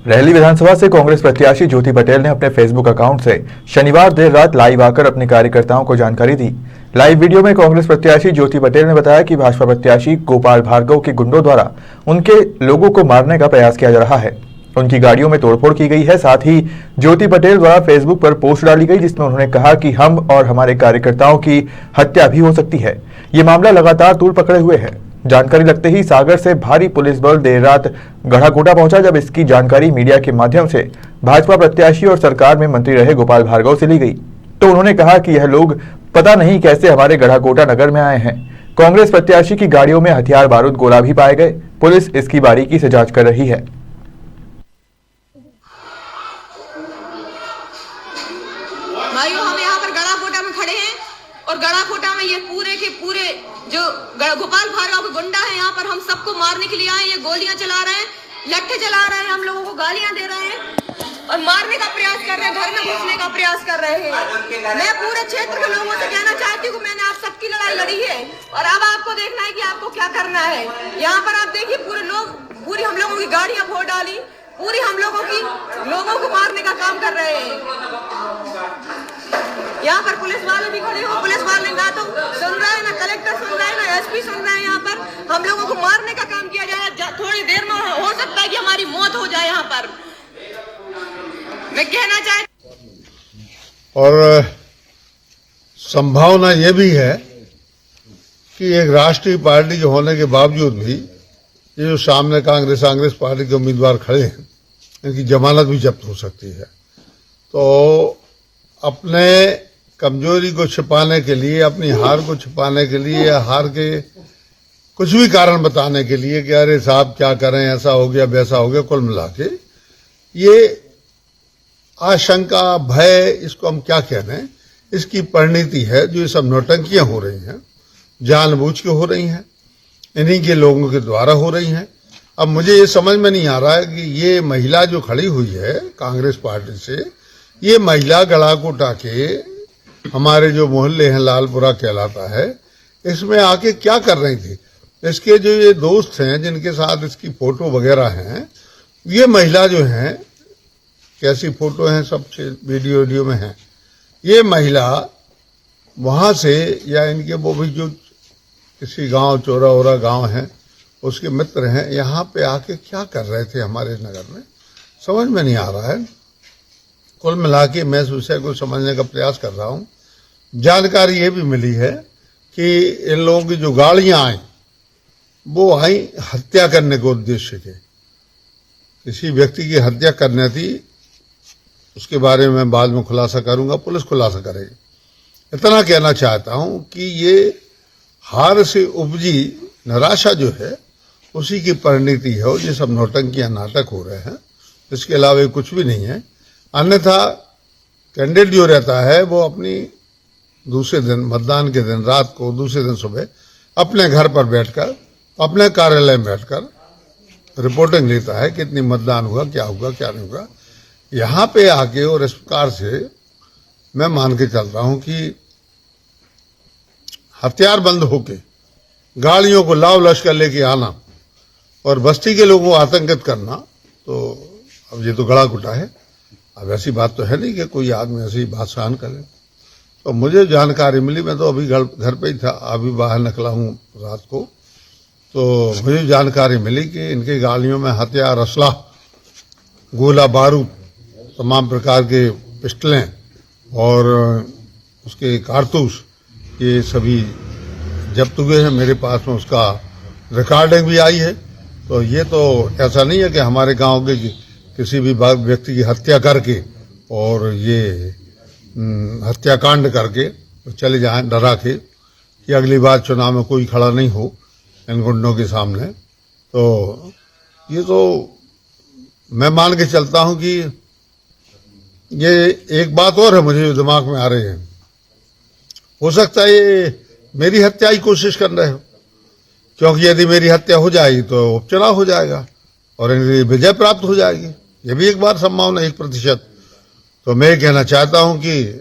रहली विधानसभा से कांग्रेस प्रत्याशी ज्योति पटेल ने अपने फेसबुक अकाउंट से शनिवार देर रात लाइव आकर अपने कार्यकर्ताओं को जानकारी दी। लाइव वीडियो में कांग्रेस प्रत्याशी ज्योति पटेल ने बताया कि भाजपा प्रत्याशी गोपाल भार्गव के गुंडों द्वारा उनके लोगों को मारने का प्रयास किया जा रहा है। उनकी गाड़ियों में तोड़फोड़ की गई है। साथ ही ज्योति पटेल द्वारा फेसबुक पर पोस्ट डाली गई जिसमें उन्होंने कहा कि हम और हमारे कार्यकर्ताओं की हत्या भी हो सकती है। ये मामला लगातार तूल पकड़े हुए है। जानकारी लगते ही सागर से भारी पुलिस बल देर रात गढ़ाकोटा पहुंचा। जब इसकी जानकारी मीडिया के माध्यम से भाजपा प्रत्याशी और सरकार में मंत्री रहे गोपाल भार्गव से ली गई तो उन्होंने कहा कि यह लोग पता नहीं कैसे हमारे गढ़ाकोटा नगर में आए हैं। कांग्रेस प्रत्याशी की गाड़ियों में हथियार बारूद गोला भी पाए गए। पुलिस इसकी बारीकी से जांच कर रही है। भाइयों, हम यहाँ पर गढ़ाकोटा में खड़े हैं और गढ़ाकोटा में ये पूरे के पूरे जो गोपाल भार्गव के गुंडा है यहाँ पर हम सबको मारने के लिए आए। ये गोलियां चला रहे हैं, लट्ठे चला रहे हैं, हम लोगों को गालियां दे रहे हैं और मारने का प्रयास कर रहे हैं, घर में घुसने का प्रयास कर रहे हैं। मैं पूरे क्षेत्र के लोगों से कहना चाहती हूँ मैंने आप सबकी लड़ाई लड़ी है और अब आपको देखना है कि आपको क्या करना है। यहाँ पर आप देखिए पूरी हम लोगों की गाड़ियां फोड़ डाली, पूरी हम लोगों को मारने का काम कर रहे हैं। यहाँ पर पुलिस वाले भी खड़े हो, पुलिस वाले ना तो सुन रहे हैं, ना कलेक्टर सुन रहे हैं, ना एसपी सुन रहे हैं। यहाँ पर हम लोगों को मारने का काम किया जा रहा है। थोड़ी देर में हो सकता है कि हमारी मौत हो जाए। यहाँ पर मैं कहना चाहती और संभावना ये भी है कि एक राष्ट्रीय पार्टी के होने के बावजूद भी ये जो सामने कांग्रेस पार्टी के उम्मीदवार खड़े हैं इनकी जमानत भी जब्त हो सकती है। तो अपने कमजोरी को छिपाने के लिए, अपनी हार को छिपाने के लिए या हार के कुछ भी कारण बताने के लिए कि अरे साहब क्या करें, ऐसा हो गया वैसा हो गया, कुल मिला के ये आशंका, भय, इसको हम क्या कह रहे हैं, इसकी परिणति है जो ये सब नौटंकियां हो रही हैं, जानबूझ के हो रही हैं, इन्हीं के लोगों के द्वारा हो रही हैं। अब मुझे ये समझ में नहीं आ रहा है कि ये महिला जो खड़ी हुई है कांग्रेस पार्टी से, ये महिला गढ़ाकोटा के हमारे जो मोहल्ले हैं, लालपुरा कहलाता है, इसमें आके क्या कर रही थी। इसके जो ये दोस्त हैं जिनके साथ इसकी फोटो वगैरह हैं, ये महिला जो है, कैसी फोटो है सब वीडियो में है, ये महिला वहां से या इनके वो भी जो किसी गांव चोरा गांव है उसके मित्र हैं, यहाँ पे आके क्या कर रहे थे हमारे नगर में, समझ में नहीं आ रहा है। कुल मिला के मैं इस विषय को समझने का प्रयास कर रहा हूँ। जानकारी ये भी मिली है कि इन लोगों की जो गाड़ियां आई वो आई हत्या करने के उद्देश्य के, किसी व्यक्ति की हत्या करनी थी। उसके बारे में बाद में खुलासा करूंगा, पुलिस खुलासा करेगी। इतना कहना चाहता हूं कि ये हार से उपजी निराशा जो है उसी की परिणति है। ये सब नौटंकियां, नाटक हो रहे हैं, इसके अलावा कुछ भी नहीं है। अन्यथा कैंडिडेट जो रहता है वो अपनी दूसरे दिन, मतदान के दिन रात को, दूसरे दिन सुबह अपने घर पर बैठकर, अपने कार्यालय में बैठकर रिपोर्टिंग लेता है कितनी मतदान हुआ, क्या हुआ, क्या नहीं हुआ। यहाँ पे आके और इस प्रकार से मैं मान के चल रहा हूं कि हथियार बंद होके गाड़ियों को लाव लश्कर लेके आना और बस्ती के लोगों को आतंकित करना, तो अब ये तो गढ़ाकोटा है। अब ऐसी बात तो है नहीं कि कोई आदमी ऐसी बात सहन करे। तो मुझे जानकारी मिली, मैं तो अभी घर पे ही था, अभी बाहर निकला हूँ रात को, तो मुझे जानकारी मिली कि इनकी गाड़ियों में हथियार, असला, गोला बारूद, तमाम प्रकार के पिस्टलें और उसके कारतूस, ये सभी जब्त हुए हैं। मेरे पास में उसका रिकॉर्डिंग भी आई है। तो ये तो ऐसा नहीं है कि हमारे गांव के किसी भी व्यक्ति की हत्या करके और ये हत्याकांड करके तो चले जाएं डरा के कि अगली बार चुनाव में कोई खड़ा नहीं हो इन गुंडों के सामने। तो ये तो मैं मान के चलता हूं कि ये एक बात और है मुझे दिमाग में आ रही है, हो सकता है ये मेरी हत्या की कोशिश कर रहे हो, क्योंकि यदि मेरी हत्या हो जाएगी तो उपचुनाव हो जाएगा और इनकी विजय प्राप्त हो जाएगी। ये भी एक बार संभावना 1%। तो मैं कहना चाहता हूं कि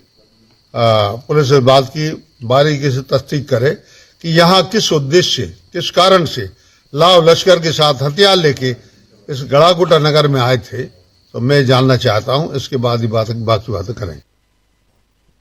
पुलिस इस बात की बारीकी से तस्दीक करे कि यहाँ किस उद्देश्य से, किस कारण से लाव लश्कर के साथ हथियार लेके इस गढ़ाकोटा नगर में आए थे, तो मैं जानना चाहता हूं, इसके बाद ही बाकी बातें करेंगे।